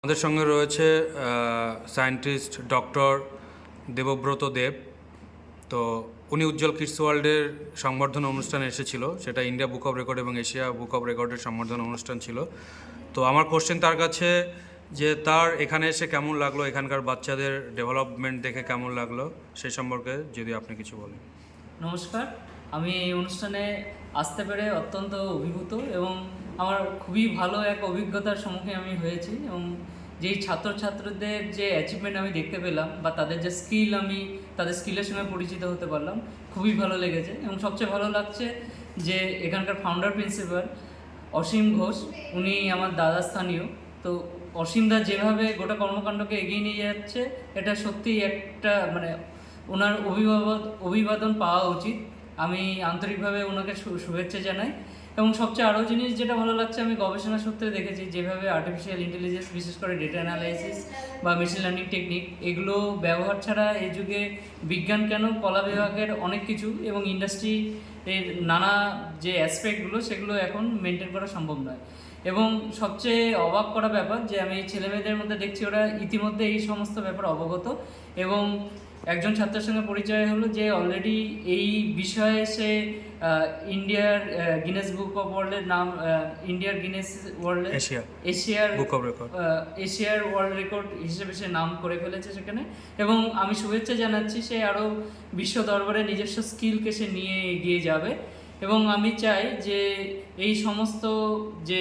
আমাদের সঙ্গে রয়েছে সায়েন্টিস্ট ডক্টর দেবব্রত দেব। তো উনি উজ্জ্বল কিডস ওয়ার্ল্ডের সংবর্ধনা অনুষ্ঠানে এসেছিল, সেটা ইন্ডিয়া বুক অফ রেকর্ড এবং এশিয়া বুক অফ রেকর্ডের সংবর্ধনা অনুষ্ঠান ছিল। তো আমার কোশ্চেন তার কাছে যে তার এখানে এসে কেমন লাগলো, এখানকার বাচ্চাদের ডেভেলপমেন্ট দেখে কেমন লাগলো, সেই সম্পর্কে যদি আপনি কিছু বলেন। নমস্কার, আমি এই অনুষ্ঠানে আসতে পেরে অত্যন্ত অভিভূত এবং আমার খুবই ভালো এক অভিজ্ঞতার সম্মুখীন আমি হয়েছি এবং যেই ছাত্রছাত্রীদের যে অ্যাচিভমেন্ট আমি দেখতে পেলাম বা তাদের যে স্কিল, আমি তাদের স্কিলের সঙ্গে পরিচিত হতে পারলাম, খুবই ভালো লেগেছে। এবং সবচেয়ে ভালো লাগছে যে এখানকার ফাউন্ডার প্রিন্সিপাল অসীম ঘোষ, উনি আমার দাদা স্থানীয়। তো অসীমদা যেভাবে গোটা কর্মকাণ্ডকে এগিয়ে নিয়ে যাচ্ছে, এটা সত্যিই একটা ওনার অভিবাদন পাওয়া উচিত। আমি আন্তরিকভাবে ওনাকে শুভেচ্ছা জানাই। এবং সবচেয়ে আরও জিনিস যেটা ভালো লাগছে, আমি গবেষণা সূত্রে দেখেছি যেভাবে আর্টিফিশিয়াল ইন্টেলিজেন্স, বিশেষ করে ডেটা অ্যানালাইসিস বা মেশিন লার্নিং টেকনিক, এগুলো ব্যবহার ছাড়া এই যুগে বিজ্ঞান কেন, কলা বিভাগের অনেক কিছু এবং ইন্ডাস্ট্রি এর নানা যে অ্যাসপেক্টগুলো, সেগুলো এখন মেনটেন করা সম্ভব নয়। এবং সবচেয়ে অবাক করা ব্যাপার যে আমি ছেলেমেয়েদের মধ্যে দেখছি ওরা ইতিমধ্যে এই সমস্ত ব্যাপার অবগত। এবং একজন ছাত্রের সঙ্গে পরিচয় হলো যে অলরেডি এই বিষয়ে সে ইন্ডিয়ার গিনেস বুক অফ ওয়ার্ল্ডের নাম, ইন্ডিয়ার গিনেস ওয়ার্ল্ড এশিয়ার বুক অফ রেকর্ড, এশিয়ার ওয়ার্ল্ড রেকর্ড হিসেবে সে নাম করে ফেলেছে সেখানে। এবং আমি শুভেচ্ছা জানাচ্ছি, সে আরও বিশ্ব দরবারে নিজস্ব স্কিলকে সে নিয়ে এগিয়ে যাবে। এবং আমি চাই যে এই সমস্ত যে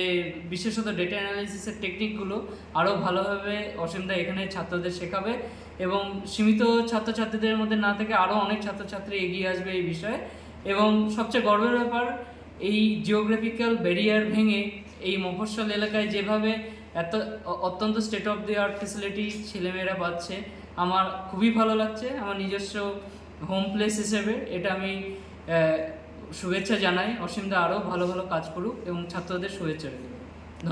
বিশেষত ডেটা অ্যানালাইসিসের টেকনিকগুলো আরও ভালোভাবে অসীমদা এখানে ছাত্রদের শেখাবে এবং সীমিত ছাত্রছাত্রীদের মধ্যে না থেকে আরও অনেক ছাত্রছাত্রী এগিয়ে আসবে এই বিষয়ে। এবং সবচেয়ে গর্বের ব্যাপার, এই জিওগ্রাফিক্যাল ব্যারিয়ার ভেঙে এই মফস্বল এলাকায় যেভাবে অত্যন্ত state of the art facility ছেলেমেয়েরা পাচ্ছে, আমার খুবই ভালো লাগছে। আমার নিজস্ব হোম প্লেস হিসেবে এটা আমি শুভেচ্ছা জানাই। অসীমদা আরও ভালো ভালো কাজ করুক এবং ছাত্রদের শুভেচ্ছা রইল।